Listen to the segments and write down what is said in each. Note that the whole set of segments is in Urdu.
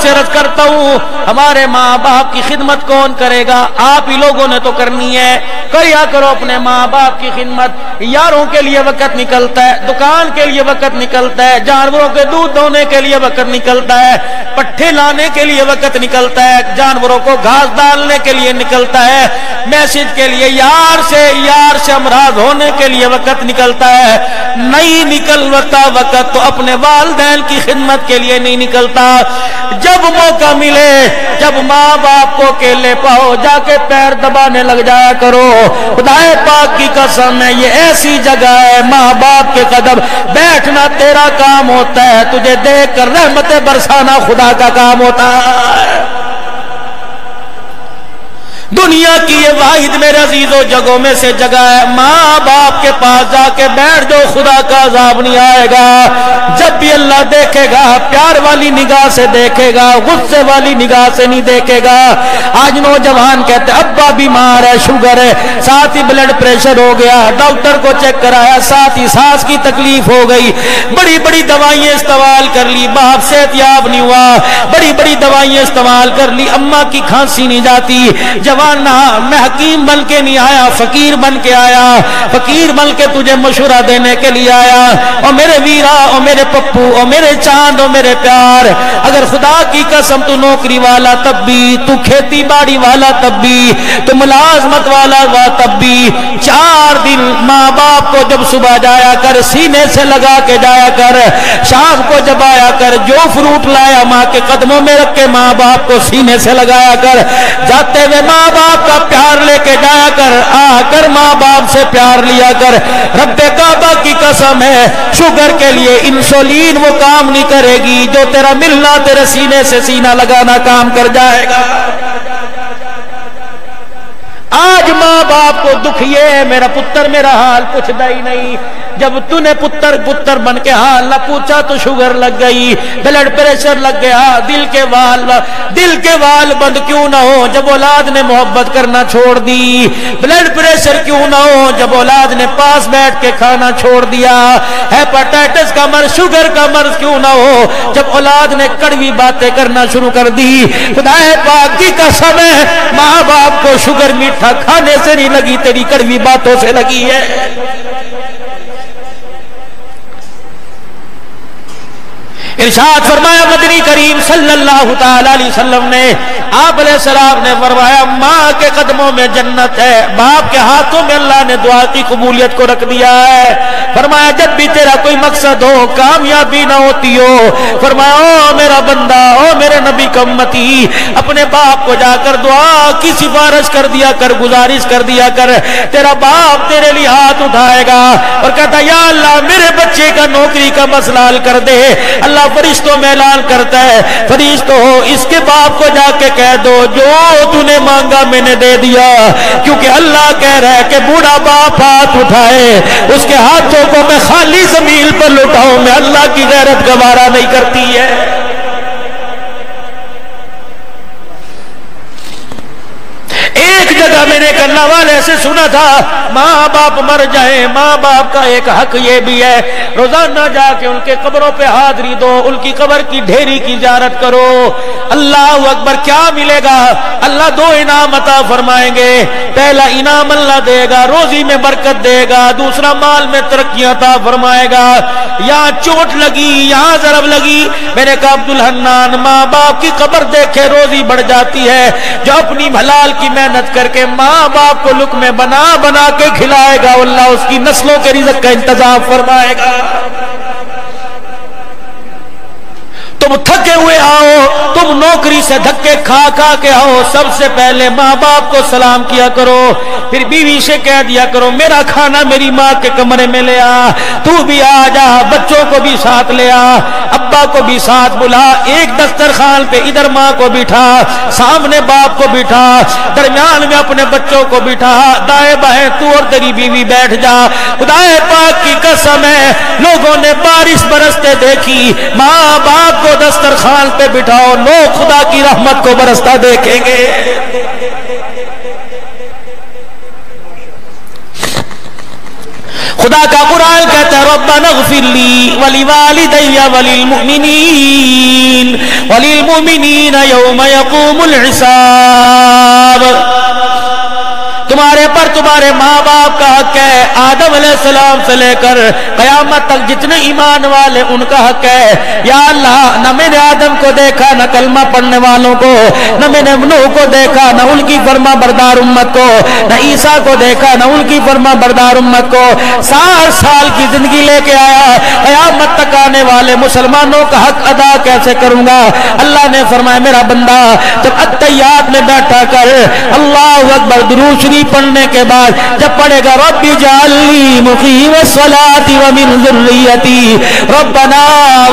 سے عرض کرتا ہوں ہمارے ماں باپ کی خدمت کون کرے گا؟ آپ ہی لوگوں نے تو کرنی ہے. کریا کرو اپنے ماں باپ کی خدمت. یاروں کے لیے وقت نکلتا ہے, دکان کے لیے وقت نکلتا ہے, جانوروں کے دودھ دونے کے لیے وقت نکلتا ہے, پٹھے لانے کے لیے وقت نکلتا ہے, جانوروں کو گھاس ڈالنے کے لیے نکلتا ہے, میسج کے لیے یار سے امراض ہونے کے لیے وقت نکلتا ہے. نہیں نکلتا وقت تو اپنے والدین کی خدمت کے لیے نہیں نکلتا. جب موقع ملے, جب ماں باپ کو اکیلے پاؤ, جا کے پیر دبانے لگ جایا کرو. خدائے پاک کی قسم ہے یہ ایسی جگہ ہے ماں باپ کے قدم بیٹھنا تیرا کام ہوتا ہے, تجھے دیکھ کر رحمت برسانا خدا کا کام ہوتا ہے. دنیا کی یہ واحد میرے عزیزوں جگہوں میں سے جگہ ہے, ماں باپ کے پاس جا کے بیٹھ جو, خدا کا عذاب نہیں آئے گا. جب بھی اللہ دیکھے گا پیار والی نگاہ سے دیکھے گا, غصے والی نگاہ سے نہیں دیکھے گا. آج نوجوان کہتے ابا بیمار ہے, شوگر ہے, ساتھ ہی بلڈ پریشر ہو گیا, ڈاکٹر کو چیک کرایا, ساتھ ہی سانس کی تکلیف ہو گئی, بڑی بڑی دوائیں استعمال کر لی, باپ صحت یاب نہیں ہوا, بڑی بڑی دوائیں استعمال کر لی, اماں کی کھانسی نہیں جاتی. میں حکیم بن کے نہیں آیا, فقیر بن کے آیا, فقیر بن کے تجھے مشورہ دینے کے لیے آیا. اور میرے ویرا, اور میرے پپو, اور میرے چاند, اور میرے پیار, اگر خدا کی قسم تو نوکری والا تب بھی, تو کھیتی باڑی والا تب بھی, تو ملازمت والا تب بھی, 4 دن ماں باپ کو جب صبح جایا کر سینے سے لگا کے جایا کر, شام کو جب آیا کر جو فروٹ لایا ماں کے قدموں میں رکھ کے ماں باپ کو سینے سے لگایا کر, جاتے ہوئے ماں باپ کا پیار لے کے جایا کر, آ کر ماں باپ سے پیار لیا کر. رب کعبہ کی قسم ہے شوگر کے لیے انسولین وہ کام نہیں کرے گی جو تیرا ملنا تیرے سینے سے سینہ لگانا کام کر جائے گا. آج ماں باپ کو دکھ یہ ہے میرا پتر میرا حال پوچھتا ہی نہیں. جب تو نے پتر بن کے حال نہ پوچھا تو شوگر لگ گئی, بلڈ پریشر لگ گیا, دل کے وال بند کیوں نہ ہو جب اولاد نے محبت کرنا چھوڑ دی, بلڈ پریشر کیوں نہ ہو جب اولاد نے پاس بیٹھ کے کھانا چھوڑ دیا, ہیپاٹائٹس کا مرض, شوگر کا مرض کیوں نہ ہو جب اولاد نے کڑوی باتیں کرنا شروع کر دی. خدا پاک کی قسم ہے ماں باپ کو شوگر میٹھا کھانے سے نہیں لگی, تیری کڑوی باتوں سے لگی ہے. ارشاد فرمایا مدنی کریم صلی اللہ تعالی علیہ وسلم نے, آپ علیہ السلام نے فرمایا ماں کے قدموں میں جنت ہے, باپ کے ہاتھوں میں اللہ نے دعا کی قبولیت کو رکھ دیا ہے. فرمایا جب بھی تیرا کوئی مقصد ہو, کامیابی نہ ہوتی ہو, فرمایا او میرا بندہ, او میرے نبی کا امتی, اپنے باپ کو جا کر دعا کی سفارش کر دیا کر, گزارش کر دیا کر, تیرا باپ تیرے لیے ہاتھ اٹھائے گا اور کہتا یا اللہ میرے بچے کا نوکری کا مسئلہ حل کر دے. اللہ فرشتوں میں اعلان کرتا ہے, فرشتوں ہو اس کے باپ کو جا کے کہہ دو جو تو نے مانگا میں نے دے دیا, کیونکہ اللہ کہہ رہا ہے کہ بوڑھا باپ ہاتھ اٹھائے اس کے ہاتھوں کو میں خالی زمین پر لٹاؤں, میں اللہ کی غیرت گوارا نہیں کرتی ہے. ایک جگہ میں نے ایک اللہ والے سے سنا تھا, ماں باپ مر جائیں, ماں باپ کا ایک حق یہ بھی ہے روزانہ جا کے ان کے قبروں پہ حاضری دو, ان کی قبر کی ڈھیری کی زیارت کرو. اللہ اکبر, کیا ملے گا؟ اللہ 2 انعام عطا فرمائیں گے. پہلا انعام اللہ دے گا, روزی میں برکت دے گا, دوسرا مال میں ترقی عطا فرمائے گا. یہاں چوٹ لگی, یہاں ضرب لگی, میں نے کہا عبدالحنان ماں باپ کی قبر دیکھے روزی بڑھ جاتی ہے, جو اپنی حلال کی محنت کر کے ماں باپ کو لقمے بنا بنا کے کھلائے گا, اللہ اس کی نسلوں کے رزق کا انتظام فرمائے گا. تم تھکے ہوئے آؤ, تم نوکری سے دھکے کھا کھا کے آؤ, سب سے پہلے ماں باپ کو سلام کیا کرو, پھر بیوی سے کہہ دیا کرو میرا کھانا میری ماں کے کمرے میں لے آ, تو بھی آ جا, بچوں کو بھی ساتھ لے آ, ابا کو بھی ساتھ بلا, ایک دسترخوان پہ ادھر ماں کو بٹھا, سامنے باپ کو بٹھا, درمیان میں اپنے بچوں کو بٹھا, دائیں بائیں تو اور تیری بیوی بیٹھ جا. خدا پاک کی قسم ہے لوگوں نے بارش برستے دیکھی, ماں باپ کو دسترخوان پہ بٹھاؤ, لوگ خدا کی رحمت کو برستا دیکھیں گے. خدا کا قرآن کہتا ہے ربنا اغفر لی ولوالدی وللمؤمنین یوم یقوم الحساب. تمہارے پر تمہارے ماں باپ کا حق ہے، آدم علیہ السلام سے لے کر قیامت تک جتنے ایمان والے ان کا حق ہے. یا اللہ نہ میں نے آدم کو دیکھا نہ کلمہ پڑھنے والوں کو، نہ میں نے نوح کو دیکھا نہ ان کی فرما بردار امت کو، نہ عیسیٰ کو دیکھا نہ ان کی فرما بردار امت کو. 60 سال کی زندگی لے کے آیا، قیامت تک آنے والے مسلمانوں کا حق ادا کیسے کروں گا؟ اللہ نے فرمایا میرا بندہ جب اتحیات میں بیٹھا کر اللہ اکبر درود شریف پڑھنے کے بعد جب پڑھے گا رب اجعلنی مقیم الصلاۃ ومن ذریتی ربنا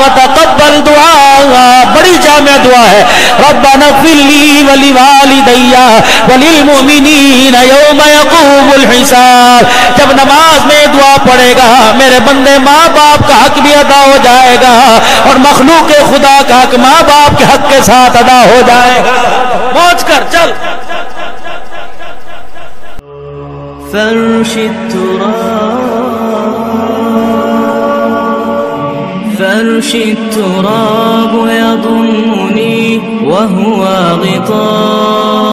وتقبل دعاء، بڑی جامع دعا ہے. ربنا اغفر لی ولوالدی وللمؤمنین یوم یقوم الحساب. جب نماز میں دعا پڑھے گا میرے بندے ماں باپ کا حق بھی ادا ہو جائے گا اور مخلوق خدا کا حق ماں باپ کے حق کے ساتھ ادا ہو جائے گا. پہنچ کر چل. فرش التراب يضمني وهو غطاء